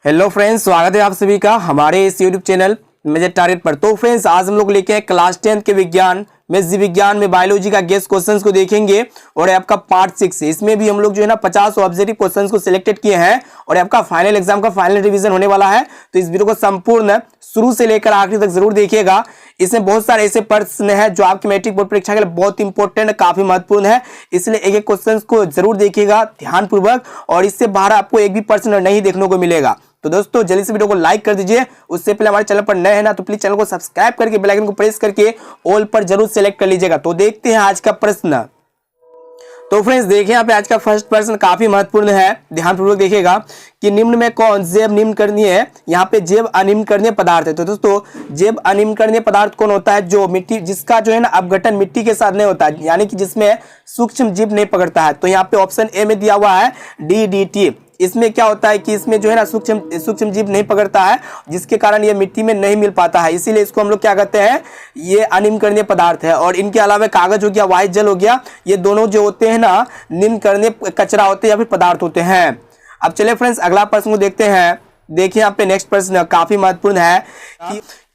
Hello friends, स्वागत है आप सभी का हमारे इस यूट्यूब चैनल मेजर टारगेट पर। तो फ्रेंड्स, आज हम लोग लेके हैं क्लास 10 के विज्ञान में जीव विज्ञान में बायोलॉजी का गेस्ट क्वेश्चंस को देखेंगे। और आपका पार्ट 6 है, इसमें भी हम लोग जो है ना 50 ऑब्जेक्टिव क्वेश्चंस को सिलेक्टेड किए हैं और आपका फाइनल एग्जाम का फाइनल रिवीजन होने वाला है। तो इस वीडियो को संपूर्ण शुरू से लेकर आखिरी तक जरूर देखिएगा। इसमें बहुत सारे ऐसे प्रश्न है जो आपकी मैट्रिक बोर्ड परीक्षा के लिए बहुत इंपॉर्टेंट, काफी महत्वपूर्ण है, इसलिए एक एक क्वेश्चन को जरूर देखिएगा ध्यानपूर्वक। और इससे बाहर आपको एक भी प्रश्न नहीं देखने को मिलेगा। तो दोस्तों, जल्दी से वीडियो को लाइक कर दीजिए। उससे पहले हमारे चैनल पर नए हैं ना तो प्लीज चैनल को सब्सक्राइब करके बेल आइकन को प्रेस करके ऑल पर जरूर सेलेक्ट कर लीजिएगा। तो देखते हैं आज का प्रश्न। तो फ्रेंड्स, देखिए यहाँ पे आज का फर्स्ट प्रश्न काफी महत्वपूर्ण है, ध्यानपूर्वक देखिएगा कि निम्न में कौन जैव निम्न करणीय है। यहाँ पे जैव अनिम्न करणीय पदार्थ है। तो दोस्तों, जैव अनिम्न करणीय पदार्थ कौन होता है? जो मिट्टी, जिसका जो है ना अपघटन मिट्टी के साथ नहीं होता है, यानी कि जिसमें सूक्ष्म जीव नहीं पकड़ता है। तो यहाँ पे ऑप्शन ए में दिया हुआ है DDT। इसमें क्या होता है कि इसमें जो है ना सूक्ष्म जीव नहीं पकड़ता है, जिसके कारण ये मिट्टी में नहीं मिल पाता है, इसीलिए इसको हम लोग क्या कहते हैं, ये अनिम्न करणीय पदार्थ है। और इनके अलावा कागज हो गया, वाहित जल हो गया, ये दोनों जो होते हैं ना निम्न करणीय कचरा होते हैं या फिर पदार्थ होते हैं। अब चलिए फ्रेंड्स, अगला प्रश्न को देखते हैं। देखिए यहाँ पे नेक्स्ट प्रश्न काफी महत्वपूर्ण है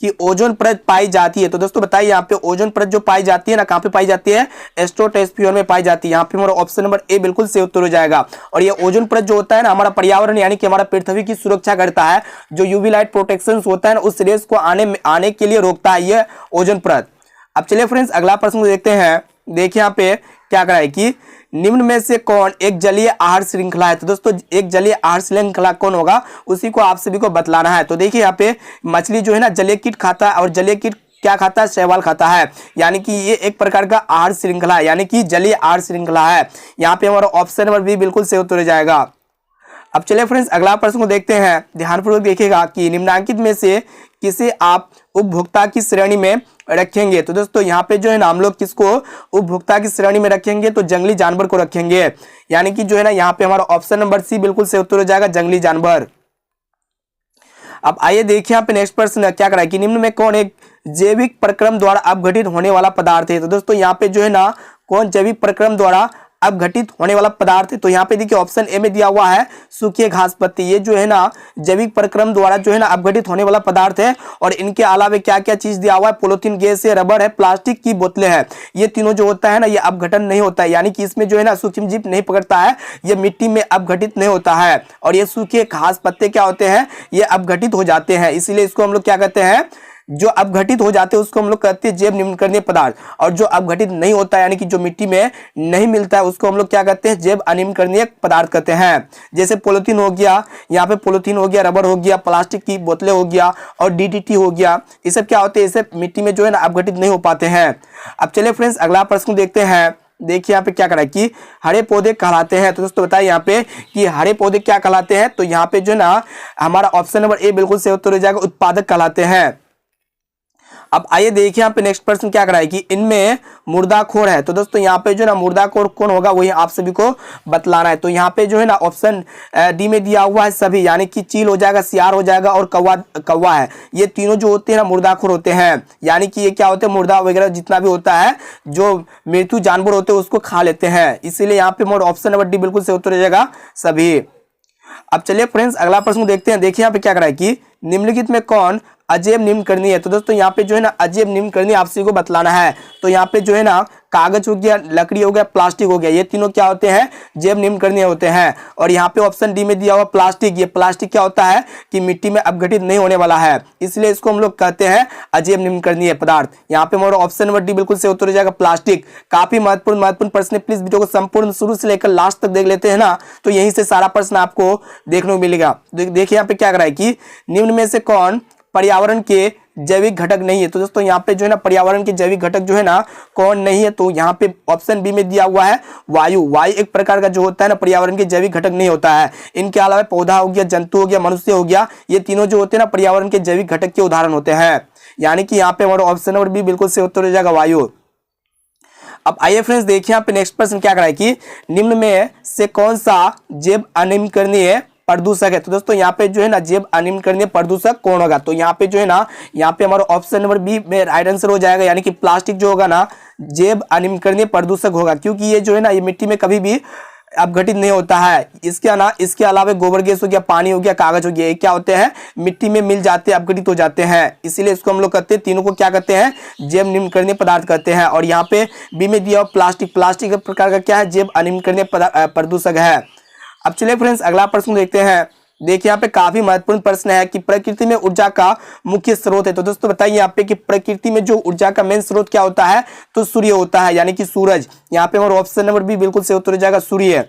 कि ओजोन परत पाई जाती है। तो दोस्तों बताइए, यहाँ पे ओजोन परत जो पाई जाती है ना, कहाँ पे पाई जाती है? स्ट्रेटोस्फीयर में पाई जाती है। यहाँ पे हमारा ऑप्शन नंबर ए बिल्कुल सही उत्तर हो जाएगा। और ये ओजोन परत जो होता है ना, हमारा पर्यावरण यानी कि हमारा पृथ्वी की सुरक्षा करता है। जो यूवी लाइट प्रोटेक्शन होता है ना, उस रेस को आने के लिए रोकता है ये ओजोन परत। अब चलिए फ्रेंड्स, अगला प्रश्न को देखते हैं। देखिए यहाँ पे क्या करा है कि निम्न में से कौन एक जलीय आहार श्रृंखला है। तो दोस्तों, एक जलीय आहार श्रृंखला कौन होगा, उसी को आप सभी को बतलाना है। तो देखिए यहाँ पे मछली जो है ना जलीय कीट खाता है, और जलीय कीट क्या खाता है? शैवाल खाता है, यानी कि ये एक प्रकार का आहार श्रृंखला है, यानी कि जलीय आहार श्रृंखला है। यहाँ पे हमारा ऑप्शन नंबर बी बिल्कुल सही उत्तर हो जाएगा। अब चलिए फ्रेंड्स, अगला प्रश्न को देखते हैं। ध्यानपूर्वक देखिएगा कि निम्नलिखित में से किसे आप उपभोक्ता की श्रेणी में रखेंगे। तो दोस्तों, यहाँ पे जो है ना हम लोग किसको उपभोक्ता की श्रेणी में रखेंगे? तो जंगली जानवर को रखेंगे, यानी कि जो है ना यहाँ पे हमारा ऑप्शन नंबर सी बिल्कुल सही उत्तर हो जाएगा, जंगली जानवर। अब आइए देखिए यहाँ पे नेक्स्ट प्रश्न क्या करा है कि निम्न में कौन एक जैविक प्रक्रम द्वारा अपघटित होने वाला पदार्थ है। तो दोस्तों, यहाँ पे जो है ना कौन जैविक प्रक्रम द्वारा अपघटित होने वाला पदार्थ है? तो यहाँ पे देखिए ऑप्शन ए में दिया हुआ है सूखे घास पत्ती। ये जो है ना जैविक प्रक्रम द्वारा जो है ना अपघटित होने वाला पदार्थ है। और इनके अलावा क्या क्या चीज दिया हुआ है? पॉलीथीन गैस है, रबर है, प्लास्टिक की बोतलें हैं। ये तीनों जो होता है ना, ये अपघटन नहीं होता है, यानी कि इसमें जो है ना सूक्ष्म जीव नहीं पकड़ता है, ये मिट्टी में अपघटित नहीं होता है। और ये सूखे घास पत्ते क्या होते हैं? ये अपघटित हो जाते हैं, इसीलिए इसको हम लोग क्या कहते हैं, जो अपघटित हो जाते हैं उसको हम लोग कहते हैं जैव निम्न करणीय पदार्थ। और जो अपघटित नहीं होता है, यानी कि जो मिट्टी में नहीं मिलता है, उसको हम लोग क्या कहते हैं? जैव अनिम्न करणीय पदार्थ कहते हैं। जैसे पॉलीथीन हो गया, यहाँ पे पॉलीथीन हो गया, रबर हो गया, प्लास्टिक की बोतलें हो गया और DDT हो गया, ये सब क्या होते हैं? इसे मिट्टी में जो है ना अपघटित नहीं हो पाते हैं। अब चलिए फ्रेंड्स, अगला प्रश्न देखते हैं। देखिए यहाँ पे क्या करा है कि हरे पौधे कहलाते हैं। तो दोस्तों बताइए यहाँ पे कि हरे पौधे क्या कहलाते हैं? तो यहाँ पे जो है ना हमारा ऑप्शन नंबर ए बिल्कुल सही उत्तर हो जाएगा, उत्पादक कहलाते हैं। अब आइए देखिए यहाँ पे नेक्स्ट प्रश्न क्या कराए कि इनमें मुर्दाखोर है। तो दोस्तों, यहाँ पे जो ना मुर्दाखोर कौन होगा, वही आप सभी को बतलाना है। तो यहाँ पे जो है ना ऑप्शन डी में दिया हुआ है सभी, यानी कि चील हो जाएगा, सियार हो जाएगा और कौवा है। ये तीनों जो होते हैं ना मुर्दाखोर होते हैं, यानी कि ये क्या होते हैं? मुर्दा वगैरह जितना भी होता है, जो मृत्यु जानवर होते हैं उसको खा लेते हैं, इसीलिए यहाँ पे मोर ऑप्शन नंबर डी बिल्कुल सही उत्तर हो जाएगा, सभी। अब चलिए फ्रेंड्स, अगला प्रश्न देखते हैं। देखिए यहाँ पे क्या करा है कि निम्नलिखित में कौन अजैव निम्न करणीय है। तो दोस्तों, यहाँ पे जो है ना अजैव निम्न करणीय आप सभी को बतलाना है। तो यहाँ पे जो है ना कागज हो गया, लकड़ी हो गया, प्लास्टिक हो गया, ये तीनों क्या होते हैं? जैव निम्न करणीय होते हैं। और यहाँ पे ऑप्शन डी में दिया हुआ प्लास्टिक, ये प्लास्टिक क्या होता है कि मिट्टी में अपघटित नहीं होने वाला है, इसलिए इसको हम लोग कहते हैं अजैव निम्न करणीय पदार्थ। यहाँ पे हमारा ऑप्शन नंबर डी बिल्कुल से उत्तर हो जाएगा, प्लास्टिक। काफी महत्वपूर्ण प्रश्न, प्लीज वीडियो को संपूर्ण शुरू से लेकर लास्ट तक देख लेते हैं ना, तो यहीं से सारा प्रश्न आपको देखने को मिलेगा। देखिए यहाँ पे क्या करा है कि निम्न में से कौन पर्यावरण के जैविक घटक नहीं है। तो दोस्तों, यहाँ पे जो है ना पर्यावरण के जैविक घटक जो है ना कौन नहीं है? तो यहाँ पे ऑप्शन बी में दिया हुआ है वायु। वायु एक प्रकार का जो होता है ना पर्यावरण के जैविक घटक नहीं होता है। इनके अलावा पौधा हो गया, जंतु हो गया, मनुष्य हो गया, ये तीनों जो होते हैं ना पर्यावरण के जैविक घटक के उदाहरण होते हैं, यानी कि यहाँ पे हमारा ऑप्शन नंबर बी बिल्कुल से उत्तर हो जाएगा, वायु। अब आइए फ्रेंड्स, देखिए यहाँ पे नेक्स्ट प्रश्न क्या करा है कि निम्न में से कौन सा जैव अनिम्न करणीय प्रदूषक है। तो दोस्तों, यहाँ पे जो है ना जैव अनिम्न करणीय प्रदूषक कौन होगा? तो यहाँ पे जो है ना, यहाँ पे हमारा ऑप्शन नंबर बी में राइट आंसर हो जाएगा, यानी कि प्लास्टिक जो होगा ना जैव अनिम्न करणीय प्रदूषक होगा, क्योंकि ये जो है ना ये मिट्टी में कभी भी अपघटित नहीं होता है। इसके अलावा गोबर गैस हो गया, पानी हो गया, कागज हो गया, ये क्या होते हैं, मिट्टी में मिल जाते हैं, अपघटित हो जाते हैं। इसीलिए इसको हम लोग कहते हैं, तीनों को क्या कहते हैं, जैव निम्नकरणीय पदार्थ कहते हैं। और यहाँ पे बी में दिया प्लास्टिक एक प्रकार का क्या है, जैव अनिम्नकरणीय प्रदूषक है। अब चलिए फ्रेंड्स अगला प्रश्न देखते हैं। देखिए यहाँ पे काफी महत्वपूर्ण प्रश्न है कि प्रकृति में ऊर्जा का मुख्य स्रोत है। तो दोस्तों बताइए यहाँ पे कि प्रकृति में जो ऊर्जा का मेन स्रोत क्या होता है, तो सूर्य होता है, यानी कि सूरज। यहाँ पे हमारा ऑप्शन नंबर बी बिल्कुल सही उत्तर हो जाएगा, सूर्य।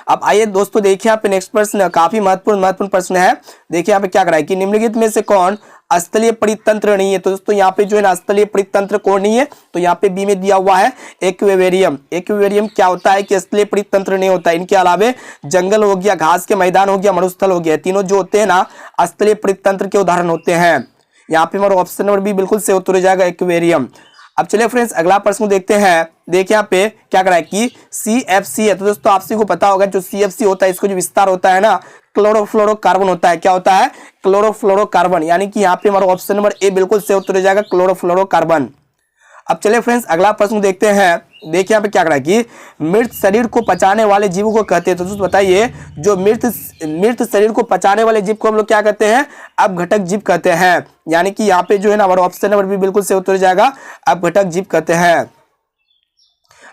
अब आइए दोस्तों देखिए यहाँ पे नेक्स्ट प्रश्न, काफी महत्वपूर्ण प्रश्न है। देखिए यहाँ पे क्या करा है कि निम्नलिखित में से कौन स्थलीय परितंत्र नहीं है। तो दोस्तों यहाँ पे जो है ना स्थलीय परितंत्र कौन नहीं है, तो यहाँ पे बी में दिया हुआ है एक्वेरियम। एक्वेरियम क्या होता है कि स्थलीय परितंत्र नहीं होता है। इनके अलावे जंगल हो गया, घास के मैदान हो गया, मरुस्थल हो गया, तीनों जो होते हैं ना स्थलीय परितंत्र के उदाहरण होते हैं। यहाँ पे हमारा ऑप्शन नंबर बी बिल्कुल सही उत्तर हो जाएगा, एक्वेरियम। अब चलिए फ्रेंड्स अगला प्रश्न देखते हैं। देखिए यहाँ पे क्या करा है कि CFC है। तो दोस्तों आप सभी को पता होगा जो CFC होता है, इसको जो विस्तार होता है ना क्लोरोफ्लोरोकार्बन होता है। क्या होता है, क्लोरोफ्लोरोकार्बन, यानी कि यहाँ पे हमारा ऑप्शन नंबर ए बिल्कुल सही उत्तर हो जाएगा, क्लोरोफ्लोरोकार्बन। अब चलिए फ्रेंड्स अगला प्रश्न देखते हैं। देखिए यहाँ पे क्या करा है कि मृत शरीर को पचाने वाले जीवों को कहते हैं। तो दोस्तों बताइए जो मृत शरीर को पचाने वाले जीव को हम लोग क्या कहते हैं, अपघटक जीव कहते हैं। यानी कि यहाँ पे जो है ना हमारा ऑप्शन नंबर भी बिल्कुल सही उत्तर हो जाएगा, अपघटक जीव कहते हैं।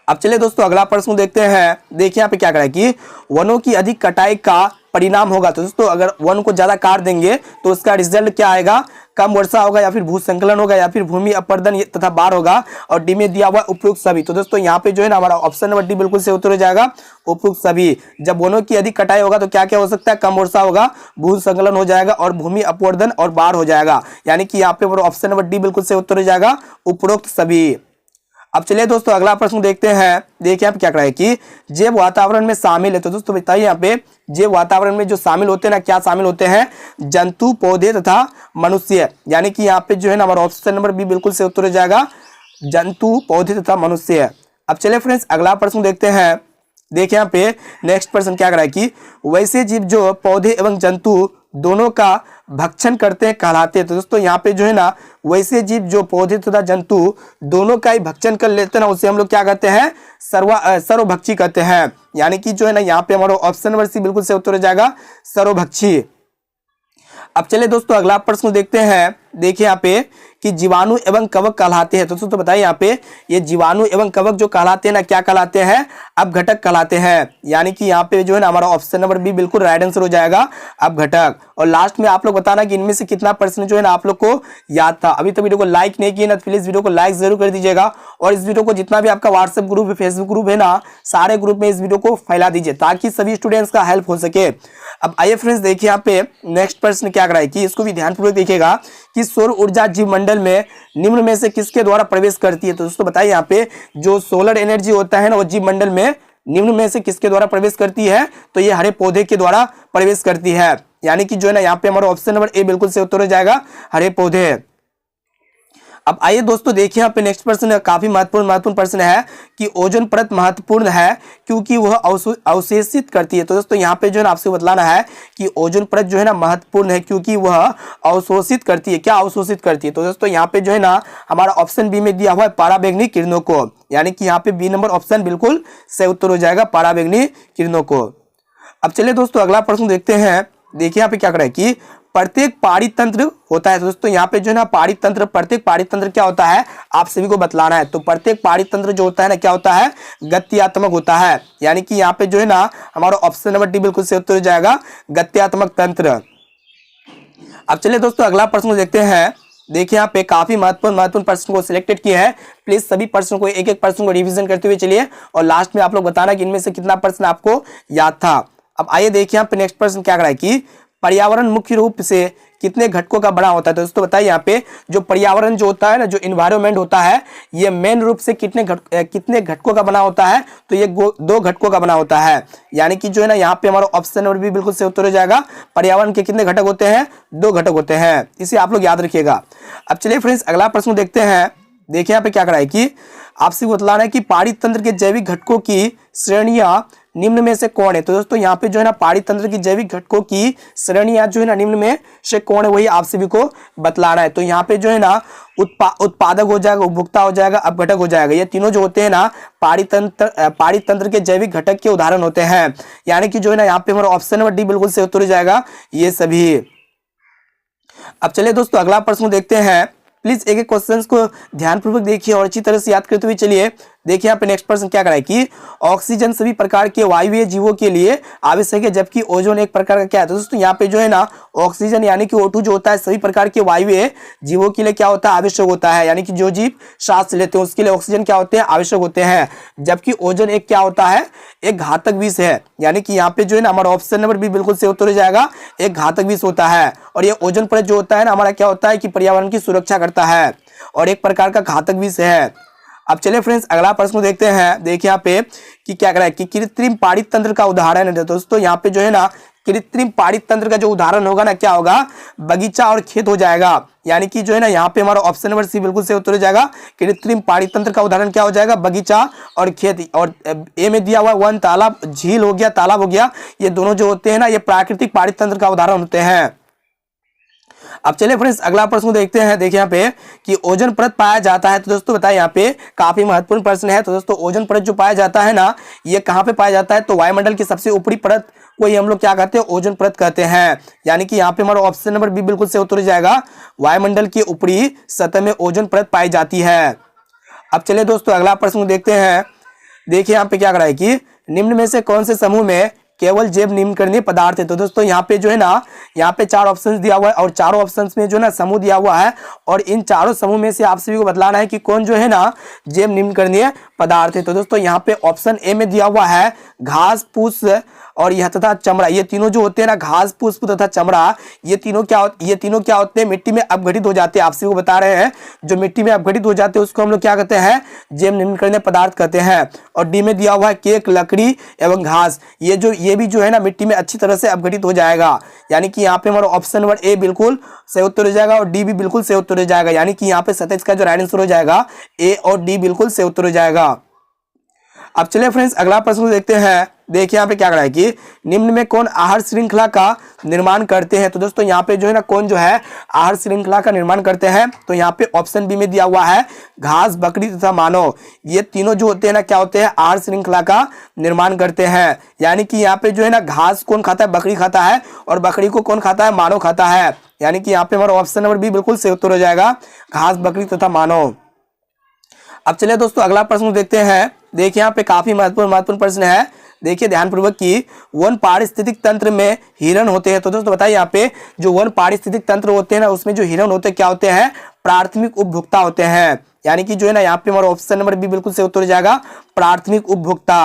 अब चलिए दोस्तों अगला प्रश्न देखते हैं। देखिए यहाँ पे क्या करा है कि वनों की अधिक कटाई का परिणाम होगा। तो दोस्तों अगर वन को ज्यादा काट देंगे तो उसका रिजल्ट क्या आएगा, कम वर्षा होगा, या फिर भूसंकलन होगा, या फिर भूमि अपरदन तथा बाढ़ होगा। और डी में दिया हुआ उपयुक्त सभी। तो दोस्तों यहाँ पे जो है ना हमारा ऑप्शन नंबर डी बिल्कुल से उत्तर हो जाएगा, उपयुक्त सभी। जब वनों की अधिक कटाई होगा तो क्या क्या हो सकता है, कम वर्षा होगा, भूसंकलन हो जाएगा, और भूमि अपवर्दन और बाढ़ हो जाएगा। यानी कि यहाँ पे ऑप्शन नंबर डी बिल्कुल से उत्तर हो जाएगा, उपरोक्त सभी। अब चलिए दोस्तों अगला प्रश्न देखते हैं। देखिए आप क्या करा है कि जैव वातावरण में शामिल है। तो दोस्तों बताइए यहाँ पे जैव वातावरण में जो शामिल होते हैं ना, क्या शामिल होते हैं, जंतु, पौधे तथा मनुष्य। यानी कि यहाँ पे जो है ना हमारा ऑप्शन नंबर बी बिल्कुल से उत्तर हो जाएगा, जंतु, पौधे तथा मनुष्य। अब चलिए फ्रेंड्स अगला प्रश्न देखते हैं। देखिए यहाँ पे नेक्स्ट प्रश्न क्या करा है कि वैसे जीव जो पौधे एवं जंतु दोनों का भक्षण करते हैं कहलाते हैं। तो दोस्तों यहाँ पे जो है ना वैसे जीव जो पौधे तथा जंतु दोनों का ही भक्षण कर लेते हैं ना, उसे हम लोग क्या कहते हैं, सर्वभक्षी कहते हैं। यानी कि जो है ना यहाँ पे हमारा ऑप्शन नंबर सी बिल्कुल से उत्तर हो जाएगा, सर्वभक्षी। अब चलिए दोस्तों अगला प्रश्न देखते हैं। देखिए यहाँ पे कि जीवाणु एवं कवक कहलाते हैं। तो दोस्तों बताइए यहाँ पे ये जीवाणु एवं कवक जो कहलाते हैं ना, क्या कहलाते हैं, अपघटक कहलाते हैं। यानी कि यहाँ पे जो है ना हमारा ऑप्शन नंबर बी बिल्कुल राइट आंसर हो जाएगा, अपघटक। और लास्ट में आप लोग बताना कि इनमें से कितना प्रश्न जो है ना आप लोग को याद था। अभी तो वीडियो को लाइक नहीं किए ना, प्लीज वीडियो को लाइक जरूर कर दीजिएगा। और इस वीडियो को जितना भी आपका व्हाट्सएप ग्रुप है, फेसबुक ग्रुप है ना, सारे ग्रुप में इस वीडियो को फैला दीजिए ताकि सभी स्टूडेंट्स का हेल्प हो सके। अब आइए फ्रेंड्स देखिए यहाँ पे नेक्स्ट प्रश्न क्या कराए कि इसको भी ध्यानपूर्वक देखिएगा कि सौर ऊर्जा जीवमंडल में निम्न में से किसके द्वारा प्रवेश करती है। तो दोस्तों बताइए यहाँ पे जो सोलर एनर्जी होता है ना, वो जीवमंडल में निम्न में से किसके द्वारा प्रवेश करती है, तो ये हरे पौधे के द्वारा प्रवेश करती है। यानी कि जो है ना यहाँ पे हमारा ऑप्शन नंबर ए बिल्कुल से उत्तर हो जाएगा, हरे पौधे। अब आइए दोस्तों देखिए यहाँ पे नेक्स्ट प्रश्न काफी महत्वपूर्ण प्रश्न है कि ओजोन परत महत्वपूर्ण है क्योंकि वह अवशोषित करती है। तो दोस्तों यहाँ पे जो है ना आपसे बतलाना है कि ओजोन परत जो है ना महत्वपूर्ण है क्योंकि वह अवशोषित करती है। क्या अवशोषित करती है, तो दोस्तों यहाँ पे जो है ना हमारा ऑप्शन बी में दिया हुआ है पराबैंगनी किरणों को। यानी कि यहाँ पे बी नंबर ऑप्शन बिल्कुल सही उत्तर हो जाएगा, पराबैंगनी किरणों को। अब चलिए दोस्तों अगला प्रश्न देखते हैं। देखिए यहाँ पे क्या करें कि प्रत्येक पारितंत्र होता है। तो दोस्तों यहाँ पे जो है ना पारितंत्र, प्रत्येक पारितंत्र क्या होता है आप सभी को बतलाना है। तो प्रत्येक पारितंत्र जो होता है ना क्या होता है, गत्यात्मक होता है। यानी कि यहाँ पे जो है ना हमारा ऑप्शन नंबर डी बिल्कुल सही उत्तर हो जाएगा, गत्यात्मक तंत्र। अब चलिए दोस्तों अगला प्रश्न देखते हैं। देखिए यहाँ पे काफी महत्वपूर्ण प्रश्न को सिलेक्टेड किया है। प्लीज सभी प्रश्नों को एक एक प्रश्न को रिवीजन करते हुए चलिए और लास्ट में आप लोग बताना कि इनमें से कितना प्रश्न आपको याद था। अब आइए देखिए यहाँ पे नेक्स्ट प्रश्न क्या करा है कि पर्यावरण मुख्य रूप से कितने घटकों का बना होता है। तो दोस्तों बताइए यहाँ पे जो पर्यावरण जो होता है ना, जो इन्वायरमेंट होता है, ये मेन रूप से कितने घटकों का बना होता है, तो ये 2 घटकों का बना होता है। यानी कि जो है ना यहाँ पे हमारा ऑप्शन नंबर भी बिल्कुल सही उत्तर हो जाएगा, पर्यावरण के कितने घटक होते हैं, 2 घटक होते हैं। इसे आप लोग याद रखिएगा। अब चलिए फ्रेंड्स अगला प्रश्न देखते हैं। देखिए यहाँ पे क्या करा है कि आपसे बतलाना है कि पारितंत्र के जैविक घटकों की श्रेणियां निम्न में से कौन है? तो दोस्तों यहाँ पे जो है ना पारितंत्र की जैविक घटकों की श्रेणी जो है ना निम्न में से कौन है, वही आप सभी को बतलाना है। तो यहाँ पे जो है ना उत्पादक हो जाएगा, उपभोक्ता हो जाएगा, अपघटक हो जाएगा। ये तीनों जो होते हैं ना पारितंत्र के जैविक घटक के उदाहरण होते हैं। यानी कि जो है ना यहाँ पे हमारा ऑप्शन नंबर डी बिल्कुल से उत्तर हो जाएगा ये सभी। अब चलिए दोस्तों अगला प्रश्न देखते हैं। प्लीज एक एक क्वेश्चन को ध्यानपूर्वक देखिए और अच्छी तरह से याद करते हुए चलिए। देखिए यहाँ पे नेक्स्ट प्रश्न क्या कराए कि ऑक्सीजन सभी प्रकार के वायवीय जीवों के लिए आवश्यक है, जबकि ओजोन एक प्रकार का क्या है? तो दोस्तों यहाँ पे जो है ना ऑक्सीजन यानी कि O2 जो होता है सभी प्रकार के वायवीय जीवों के लिए क्या होता है? आवश्यक होता है। यानी कि जो जीव सांस लेते हैं उसके लिए ऑक्सीजन क्या होते हैं? आवश्यक होते हैं। जबकि ओजोन एक क्या होता है? एक घातक विष है। यानी कि यहाँ पे जो है ना हमारा ऑप्शन नंबर बी बिल्कुल से उत्तर हो जाएगा, एक घातक विष होता है। और ये ओजोन परत जो होता है ना हमारा क्या होता है कि पर्यावरण की सुरक्षा करता है और एक प्रकार का घातक विष है। अब चलिए फ्रेंड्स अगला प्रश्न देखते हैं। देखिए यहाँ पे कि क्या करा है कि कृत्रिम पारित तंत्र का उदाहरण है। दोस्तों यहाँ पे जो है ना कृत्रिम पारित तंत्र का जो उदाहरण होगा ना क्या होगा? बगीचा और खेत हो जाएगा। यानी कि जो है ना यहाँ पे हमारा ऑप्शन नंबर सी बिल्कुल से उत्तर हो जाएगा। कृत्रिम पारित तंत्र का उदाहरण क्या हो जाएगा? बगीचा और खेत। और ए में दिया हुआ वन तालाब, झील हो गया, तालाब हो गया, ये दोनों जो होते हैं ना ये प्राकृतिक पारित तंत्र का उदाहरण होते हैं। अब चलिए फ्रेंड्स अगला प्रश्न देखते हैं। देखिए यहाँ पे कि ओजोन परत पाया जाता है। तो दोस्तों बताइए यहाँ पे काफी महत्वपूर्ण प्रश्न है। तो दोस्तों ओजोन परत जो पाया जाता है ना ये कहाँ पे पाया जाता है? तो वायुमंडल की सबसे ऊपरी परत को ही हम लोग क्या कहते हैं? ओजोन परत कहते हैं। यानी कि यहाँ पे हमारा ऑप्शन नंबर बी बिल्कुल से उत्तर हो जाएगा। वायुमंडल की ऊपरी सतह में ओजोन परत पाई जाती है। अब चलिए दोस्तों अगला प्रश्न देखते हैं। देखिए यहाँ पे क्या करा है कि निम्न में से कौन से समूह में केवल जैव निम्नकरणीय पदार्थ है? तो दोस्तों यहाँ पे जो है ना यहाँ पे 4 ऑप्शंस दिया हुआ है और चारों ऑप्शंस में जो है ना समूह दिया हुआ है और इन चारों समूह में से आप सभी को बतलाना है कि कौन जो है ना जैव निम्नकरणीय पदार्थ है। तो दोस्तों यहाँ पे ऑप्शन ए में दिया हुआ है घास, फूस और यह तथा चमड़ा। ये तीनों जो होते हैं ना घास, पुष्प तथा चमड़ा, ये तीनों क्या होते हैं? मिट्टी में अपघटित हो जाते हैं। आप सभी को बता रहे हैं जो मिट्टी में अपघटित हो जाते हैं उसको हम लोग क्या कहते हैं? जैव निम्नकरणीय पदार्थ कहते हैं। और डी में दिया हुआ है केक, लकड़ी एवं घास। ये भी जो है ना मिट्टी में अच्छी तरह से अपघटित हो जाएगा। यानी कि यहाँ पे हमारा ऑप्शन नंबर ए बिल्कुल सही उत्तर हो जाएगा और डी भी बिल्कुल सही उत्तर हो जाएगा। यानी कि यहाँ पे 27 का जो राइट आंसर हो जाएगा ए और डी बिल्कुल सही उत्तर हो जाएगा। अब चलिए फ्रेंड्स अगला प्रश्न देखते हैं। देखिए यहाँ पे क्या करा है कि निम्न में कौन आहार श्रृंखला का निर्माण करते हैं? तो दोस्तों यहाँ पे जो है ना कौन जो है आहार श्रृंखला का निर्माण करते हैं? तो यहाँ पे ऑप्शन बी में दिया हुआ है घास, बकरी तथा मानव। ये तीनों जो होते हैं ना क्या होते हैं? आहार श्रृंखला का निर्माण करते हैं। यानी कि यहाँ पे जो है ना घास कौन खाता है? बकरी खाता है। और बकरी को कौन खाता है? मानव खाता है। यानी कि यहाँ पे हमारा ऑप्शन नंबर बी बिल्कुल सही उत्तर हो जाएगा, घास, बकरी तथा मानव। अब चलिए दोस्तों अगला प्रश्न देखते हैं। देखिए यहाँ पे काफी महत्वपूर्ण प्रश्न है। देखिए ध्यानपूर्वक कि वन पारिस्थितिक तंत्र में हिरण होते हैं। तो दोस्तों बताइए यहाँ पे जो वन पारिस्थितिक तंत्र होते हैं ना उसमें जो हिरण होते हैं क्या होते हैं? प्राथमिक उपभोक्ता होते हैं। यानी कि जो है ना यहाँ पे हमारा ऑप्शन नंबर बी बिल्कुल से उत्तर हो जाएगा, प्राथमिक उपभोक्ता।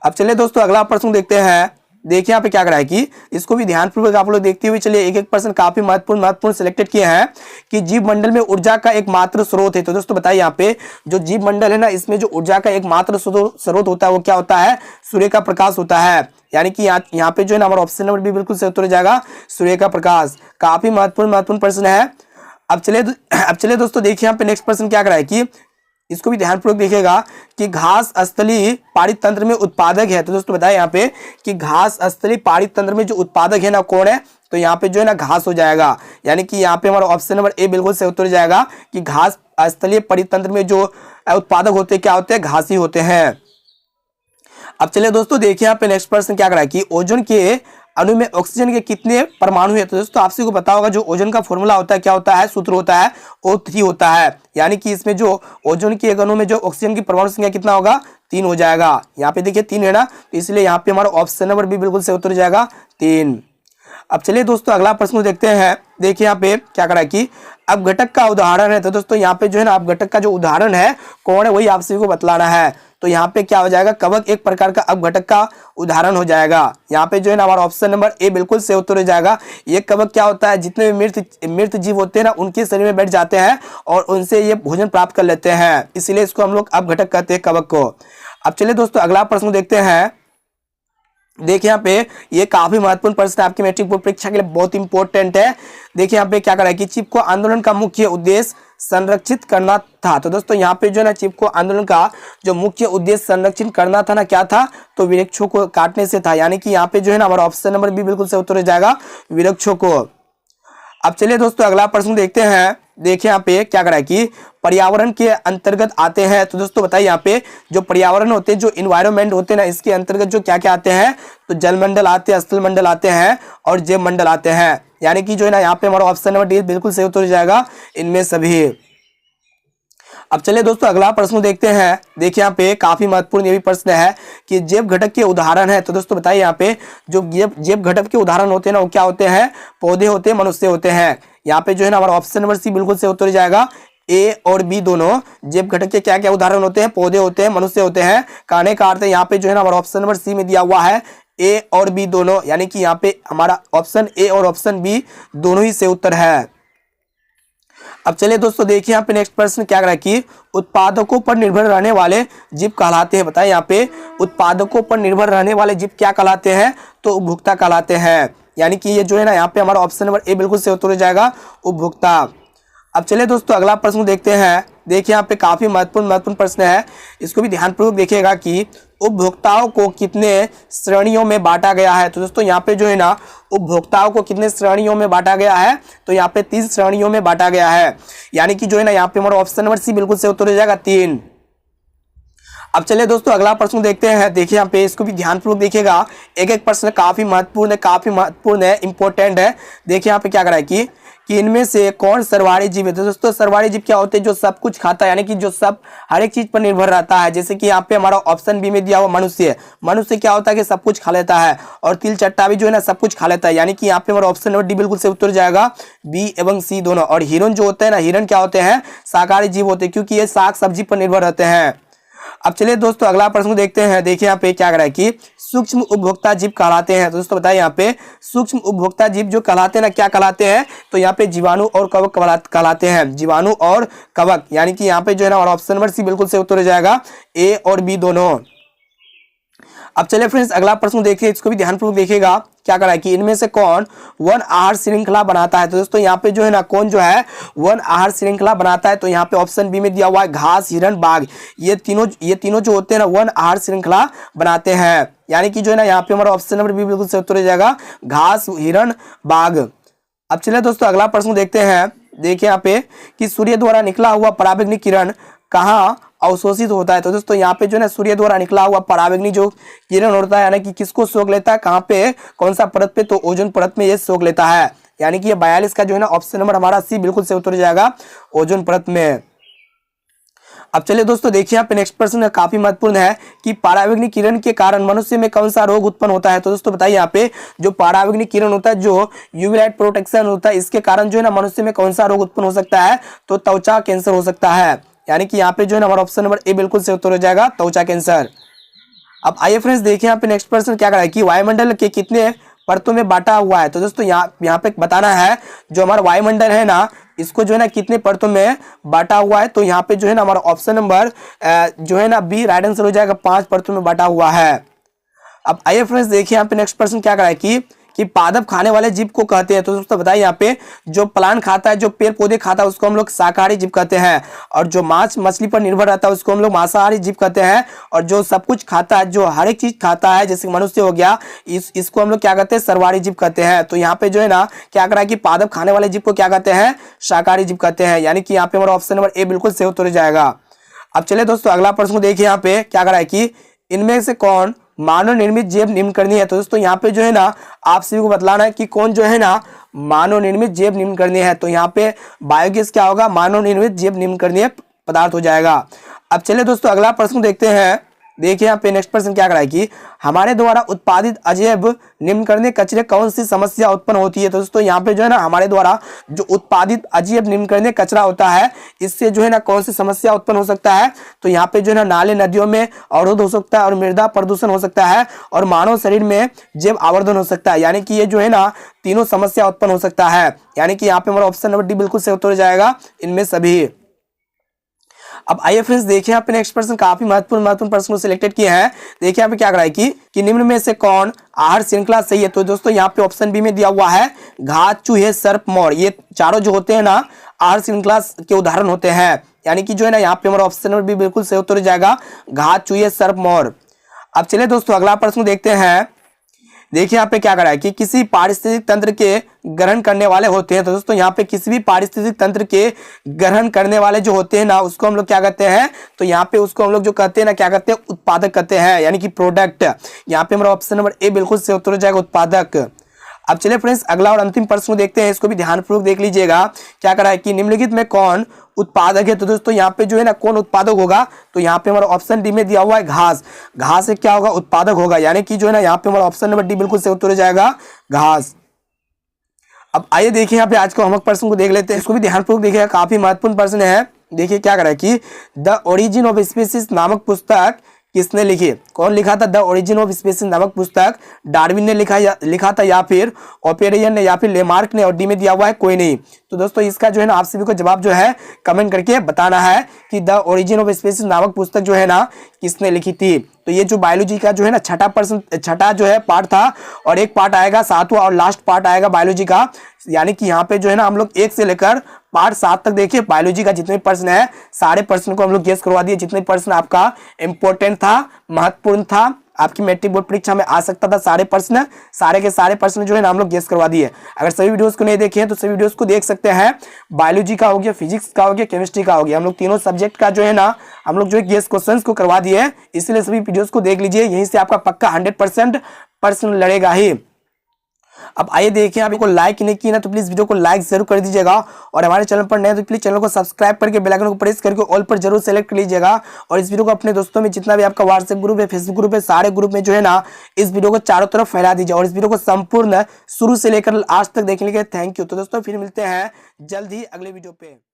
अब चलिए दोस्तों अगला प्रश्न देखते हैं। देखिए यहाँ पे क्या करा है कि इसको भी ध्यानपूर्वक आप लोग देखते हुए चलिए। एक एक प्रश्न काफी महत्वपूर्ण सिलेक्टेड किए हैं कि जीव मंडल में ऊर्जा का एकमात्र स्रोत है। तो दोस्तों बताइए यहाँ पे जो जीव मंडल है ना इसमें जो ऊर्जा का एकमात्र स्रोत होता है वो क्या होता है? सूर्य का प्रकाश होता है। यानी कि यहाँ पे जो है ना हमारा ऑप्शन नंबर बी बिल्कुल सही उत्तर हो जाएगा, सूर्य का प्रकाश। काफी महत्वपूर्ण प्रश्न है। अब चलिए दोस्तों देखिए यहाँ पे नेक्स्ट प्रश्न क्या करा है कि इसको भी ध्यानपूर्वक देखिएगा कि घास स्थलीय पारित तंत्र में उत्पादक है। तो दोस्तों बताएं यहाँ पे कि घास स्थलीय पारित तंत्र में जो उत्पादक है ना कौन है? तो यहाँ पे जो है ना घास हो जाएगा। यानी कि यहाँ पे हमारा ऑप्शन नंबर ए बिल्कुल सही उत्तर हो जाएगा कि घास स्थलीय पारित तंत्र में जो उत्पादक होते हैं क्या होते हैं? घास ही होते हैं। अब चलिए दोस्तों देखिए यहाँ पे नेक्स्ट प्रश्न क्या करा है कि ओजोन के अणु में ऑक्सीजन के कितने परमाणु है? तो दोस्तों आप सभी को पता होगा जो ओजोन का फॉर्मूला होता है क्या होता है? सूत्र होता है O3 होता है। यानी कि इसमें जो ओजोन के एक अणु में जो ऑक्सीजन की परमाणु संख्या कितना होगा? 3 हो जाएगा। यहाँ पे देखिए 3 है ना, तो इसलिए यहाँ पे हमारा ऑप्शन नंबर बी बिल्कुल से उत्तर हो जाएगा 3। अब चलिए दोस्तों अगला प्रश्न देखते हैं। देखिए यहाँ पे क्या करा है कि अपघटक का उदाहरण है। तो दोस्तों यहाँ पे जो है ना अपघटक का जो उदाहरण है कौन है वही आप सभी को बतलाना है। तो यहाँ पे क्या हो जाएगा? कवक एक प्रकार का अपघटक का उदाहरण हो जाएगा। यहाँ पे जो है ना हमारा ऑप्शन नंबर ए बिल्कुल से उत्तर हो जाएगा। ये कवक क्या होता है? जितने भी मृत जीव होते हैं ना उनके शरीर में बैठ जाते हैं और उनसे ये भोजन प्राप्त कर लेते हैं, इसीलिए इसको हम लोग अपघटक कहते हैं, कवक को। अब चलिए दोस्तों अगला प्रश्न देखते हैं। देखिए यहाँ पे ये काफी महत्वपूर्ण प्रश्न है आपकी मैट्रिक बोर्ड परीक्षा के लिए, बहुत इंपॉर्टेंट है। देखिए यहाँ पे क्या करा है कि चिपको आंदोलन का मुख्य उद्देश्य संरक्षित करना था। तो दोस्तों यहाँ पे जो है ना चिपको आंदोलन का जो मुख्य उद्देश्य संरक्षित करना था ना, क्या था, तो वृक्षों को काटने से था। यानी कि यहाँ पे जो है ना हमारा ऑप्शन नंबर बी बिल्कुल सही उत्तर हो जाएगा, वृक्षों को। अब चलिए दोस्तों अगला प्रश्न देखते हैं। देखिए यहाँ पे क्या करा है कि पर्यावरण के अंतर्गत आते हैं। तो दोस्तों बताइए यहाँ पे जो पर्यावरण होते हैं, जो इन्वायरमेंट होते हैं ना, इसके अंतर्गत जो क्या क्या आते हैं, तो जलमंडल आते हैं, स्थल मंडल आते हैं और जैव मंडल आते हैं। यानी कि जो है ना यहाँ पे हमारा ऑप्शन नंबर डी बिल्कुल सही उत्तर हो जाएगा इनमें सभी। अब चलिए दोस्तों अगला प्रश्न देखते हैं। देखिए यहाँ पे काफी महत्वपूर्ण ये भी प्रश्न है कि जैव घटक के उदाहरण है। तो दोस्तों बताइए यहाँ पे जो जैव घटक के उदाहरण होते हैं ना, वो क्या होते हैं, पौधे होते हैं, मनुष्य होते हैं। यहाँ पे जो है ना हमारा ऑप्शन नंबर सी बिल्कुल सही उत्तर हो जाएगा, ए और बी दोनों। जैव घटक के क्या क्या उदाहरण होते हैं, पौधे होते हैं, मनुष्य होते हैं। कहने का अर्थ है यहाँ पे जो है ना हमारा ऑप्शन नंबर सी में दिया हुआ है ए और बी दोनों, यानी कि यहाँ पे हमारा ऑप्शन ए और ऑप्शन बी दोनों ही सही उत्तर है। अब चलिए दोस्तों देखिए यहाँ पे नेक्स्ट प्रश्न क्या करा कि उत्पादकों पर निर्भर रहने वाले जीव कहलाते हैं। बताइए यहाँ पे उत्पादकों पर निर्भर रहने वाले जीव क्या कहलाते हैं, तो उपभोक्ता कहलाते हैं। यानी कि ये जो है ना यहाँ पे हमारा ऑप्शन नंबर ए बिल्कुल सही उत्तर हो जाएगा, उपभोक्ता। अब चलिए दोस्तों अगला प्रश्न देखते हैं। देखिए यहाँ पे काफी महत्वपूर्ण प्रश्न है, इसको भी ध्यानपूर्वक देखिएगा कि उपभोक्ताओं को कितने श्रेणियों में बांटा गया है। तो दोस्तों यहाँ पे जो है ना उपभोक्ताओं को कितने श्रेणियों में बांटा गया है, तो यहाँ पे 3 श्रेणियों में बांटा गया है। यानी कि जो है ना यहाँ पे हमारा ऑप्शन नंबर सी बिल्कुल सही उत्तर हो जाएगा, 3। अब चलिए दोस्तों अगला प्रश्न देखते हैं। देखिए यहाँ पे इसको भी ध्यानपूर्वक देखिएगा, एक एक प्रश्न काफी महत्वपूर्ण है, इंपॉर्टेंट है। देखिए यहाँ पे क्या करा है कि इनमें से कौन सर्वहारी जीव है। तो दोस्तों सर्वहारी जीव क्या होते हैं, जो सब कुछ खाता है, यानी कि जो सब हर एक चीज पर निर्भर रहता है। जैसे कि यहाँ पे हमारा ऑप्शन बी में दिया हुआ मनुष्य। मनुष्य क्या होता है कि सब कुछ खा लेता है, और तिल चट्टा भी जो है ना सब कुछ खा लेता है। यानी कि यहाँ पे हमारा ऑप्शन नंबर डी बिल्कुल से उत्तर जाएगा, बी एवं सी दोनों। और हिरण जो होते हैं ना, हिरण क्या होते हैं, शाकाहारी जीव होते हैं, क्योंकि ये साग सब्जी पर निर्भर रहते हैं। अब चलिए दोस्तों अगला प्रश्न देखते हैं। देखिए यहाँ पे क्या करा है कि सूक्ष्म उपभोक्ता जीव कहलाते हैं। तो दोस्तों बताइए यहाँ पे सूक्ष्म उपभोक्ता जीव जो कहलाते हैं ना, क्या कहलाते हैं, तो यहाँ पे जीवाणु और कवक कहलाते हैं, जीवाणु और कवक। यानी कि यहाँ पे जो है ना और ऑप्शन नंबर सी बिल्कुल से उत्तर हो जाएगा, ए और बी दोनों। अब चलिए फ्रेंड्स अगला प्रश्न देखिए, इसको भी ध्यानपूर्वक देखिएगा। क्या करा है कि इनमें से कौन वन आहार श्रृंखला बनाता है। तो दोस्तों यहाँ पे जो है ना कौन जो है वन आहार श्रृंखला बनाता है, तो यहाँ पे ऑप्शन बी में दिया हुआ है घास, हिरण, बाघ। ये तीनों जो होते हैं ना वन आहार श्रृंखला बनाते हैं। यानी कि जो है ना यहाँ पे हमारा ऑप्शन नंबर बी बिल्कुल सही उत्तर हो जाएगा, घास, हिरण, बाघ। अब चलिए दोस्तों अगला प्रश्न देखते हैं। देखिए यहाँ पे कि सूर्य द्वारा निकला हुआ पराबैंगनी किरण कहाँ अवशोषित होता है। तो दोस्तों यहाँ पे जो है ना सूर्य द्वारा निकला हुआ पराबैंगनी जो किरण होता है, यानी कि किसको सोख लेता है, कहाँ पे, कौन सा परत पे, तो ओजोन परत में ये सोख लेता है। यानी कि ये 42 का जो है ना ऑप्शन नंबर हमारा सी बिल्कुल से उत्तर जाएगा, ओजोन परत में। अब चलिए दोस्तों देखिए यहाँ पे नेक्स्ट प्रश्न काफी महत्वपूर्ण है कि पराबैंगनी किरण के कारण मनुष्य में कौन सा रोग उत्पन्न होता है। तो दोस्तों बताइए यहाँ पे जो पराबैंगनी किरण होता है, जो यूवी लाइट प्रोटेक्शन होता है, इसके कारण जो है ना मनुष्य में कौन सा रोग उत्पन्न हो सकता है, तो त्वचा कैंसर हो सकता है। यानी कि यहाँ पे जो है ना हमारा ऑप्शन नंबर ए बिल्कुल से उत्तर हो जाएगा, त्वचा कैंसर। अब आइए फ्रेंड्स देखिए यहाँ पे नेक्स्ट प्रश्न क्या करा है कि वायुमंडल के कितने परतों में बांटा हुआ है। तो दोस्तों यहाँ पे बताना है जो हमारा वायुमंडल है ना, इसको जो है ना कितने परतों में बांटा हुआ है। तो यहाँ पे जो है ना हमारा ऑप्शन नंबर जो है ना बी राइट आंसर हो जाएगा, 5 परतों में बांटा हुआ है। अब आइए फ्रेंड्स देखिए यहाँ पे नेक्स्ट प्रश्न क्या करा है कि पादप खाने वाले जीव को कहते हैं। तो दोस्तों बताइए यहाँ पे जो प्लांट खाता है, जो पेड़ पौधे खाता है, उसको हम लोग शाकाहारी जीव कहते हैं। और जो मांस मछली पर निर्भर रहता है उसको हम लोग मांसाहारी जीव कहते हैं। और जो सब कुछ खाता है, जो हर एक चीज खाता है, जैसे मनुष्य हो गया, इसको हम लोग क्या कहते हैं, सर्वहारी जीव कहते हैं। तो यहाँ पे जो है ना क्या करा है कि पादप खाने वाले जीव को क्या कहते हैं, शाकाहारी जीव कहते हैं। यानी कि यहाँ पे हमारा ऑप्शन नंबर ए बिल्कुल सही उत्तर हो जाएगा। अब चलिए दोस्तों अगला प्रश्न देखिए यहाँ पे क्या करा है कि इनमें से कौन मानव निर्मित जैव निम्नकरणीय है। तो दोस्तों यहाँ पे जो है ना आप सभी को बतलाना है कि कौन जो है ना मानव निर्मित जैव निम्नकरणीय है। तो यहाँ पे बायोगैस क्या होगा, मानव निर्मित जैव निम्नकरणीय पदार्थ हो जाएगा। अब चलिए दोस्तों अगला प्रश्न देखते हैं। देखिए यहाँ पे नेक्स्ट प्रश्न क्या करा है कि हमारे द्वारा उत्पादित अजैव निम्नकरणीय कचरे कौन सी समस्या उत्पन्न होती है। तो दोस्तों यहाँ पे जो है ना हमारे द्वारा जो उत्पादित अजैव निम्नकरणीय कचरा होता है, इससे जो है ना कौन सी समस्या उत्पन्न हो सकता है। तो यहाँ पे जो है ना नाले नदियों में अवरोध हो सकता है, और मृदा प्रदूषण हो सकता है, और मानव शरीर में जैव आवर्धन हो सकता है। यानी कि ये जो है ना तीनों समस्या उत्पन्न हो सकता है। यानी कि यहाँ पे हमारा ऑप्शन नंबर डी बिल्कुल सही उत्तर हो जाएगा, इनमें सभी। अब आइए फ्रेंड्स देखिए यहाँ पे नेक्स्ट प्रश्न, काफी महत्वपूर्ण प्रश्न को सिलेक्टेड किए हैं। देखिए यहाँ पे क्या करा है कि निम्न में से कौन आहार श्रृंखला सही है। तो दोस्तों यहाँ पे ऑप्शन बी में दिया हुआ है घास, चूहे, सर्प, मोर। ये चारों जो होते हैं ना आहार श्रृंखला के उदाहरण होते हैं, यानी कि जो है ना यहाँ पे हमारा ऑप्शन नंबर बी बिल्कुल सही उत्तर हो जाएगा, घास, चूहे, सर्प, मोर। अब चलिए दोस्तों अगला प्रश्न देखते हैं। देखिए यहाँ पे क्या करा है कि किसी पारिस्थितिक तंत्र के ग्रहण करने वाले होते हैं। तो दोस्तों यहाँ पे किसी भी पारिस्थितिक तंत्र के ग्रहण करने वाले जो होते हैं ना उसको हम लोग क्या कहते हैं, तो यहाँ पे उसको हम लोग जो कहते हैं ना क्या कहते हैं, उत्पादक कहते हैं, यानी कि प्रोडक्ट। यहाँ पे हमारा ऑप्शन नंबर ए बिल्कुल सही उत्तर हो जाएगा, उत्पादक। अब चलिए फ्रेंड्स अगला और अंतिम प्रश्न को देखते हैं, इसको भी ध्यानपूर्वक देख लीजिएगा। क्या करा है कि निम्नलिखित में कौन उत्पादक है। तो दोस्तों यहाँ पे जो है ना कौन उत्पादक होगा, तो यहाँ पे हमारा ऑप्शन डी में दिया हुआ है घास। घास से क्या होगा, उत्पादक होगा, यानी कि जो है ना यहाँ पे हमारा ऑप्शन नंबर डी बिल्कुल सही उत्तर हो जाएगा, घास। अब आइए देखिए यहाँ पे आज के होमवर्क प्रश्न को देख लेते हैं, इसको भी ध्यानपूर्वक देखिएगा, काफी महत्वपूर्ण प्रश्न है। देखिए क्या करा है कि द ओरिजिन ऑफ स्पीसीज नामक पुस्तक किसने लिखी, कौन लिखा था। द ओरिजिन ऑफ स्पीसीज नामक पुस्तक डार्विन ने लिखा था या फिर ओपेरियन ने या फिर लेमार्क ने, और डी में दिया हुआ है कोई नहीं। तो दोस्तों इसका जो है ना आप सभी को जवाब जो है कमेंट करके बताना है कि द ओरिजिन ऑफ स्पीसीज नामक पुस्तक जो है ना किसने लिखी थी। तो ये जो बायोलॉजी का जो है ना छठा जो है पार्ट था, और एक पार्ट आएगा सातवां और लास्ट पार्ट आएगा बायोलॉजी का, यानी कि यहाँ पे जो है ना हम लोग 1 से लेकर पार्ट 7 तक देखिए बायोलॉजी का जितने प्रश्न है सारे प्रश्न को हम लोग गेस करवा दिए। जितने प्रश्न आपका इंपॉर्टेंट था, महत्वपूर्ण था, आपकी मैट्रिक बोर्ड परीक्षा में आ सकता था, सारे प्रश्न सारे के सारे प्रश्न जो है ना हम लोग गेस करवा दिए। अगर सभी वीडियोस को नहीं देखे हैं तो सभी वीडियोस को देख सकते हैं। बायोलॉजी का हो गया, फिजिक्स का हो गया, केमिस्ट्री का हो गया, हम लोग तीनों सब्जेक्ट का जो है ना हम लोग जो है गेस क्वेश्चंस को करवा दिए, इसलिए सभी वीडियोस को देख लीजिए, यहीं से आपका पक्का 100% प्रश्न लड़ेगा ही। अब आइए देखिए, आपको लाइक नहीं किया ना तो प्लीज वीडियो को लाइक जरूर कर दीजिएगा, और हमारे चैनल पर नए तो प्लीज चैनल को सब्सक्राइब करके बेल आइकन को प्रेस करके ऑल पर जरूर सेलेक्ट कर लीजिएगा। और इस वीडियो को अपने दोस्तों में जितना भी आपका व्हाट्सएप ग्रुप है, फेसबुक ग्रुप है, सारे ग्रुप में जो है ना इस वीडियो को चारों तरफ फैला दीजिए, और इस वीडियो को संपूर्ण शुरू से लेकर आज तक देखने के लिए थैंक यू। तो दोस्तों फिर मिलते हैं जल्द ही अगले वीडियो पे।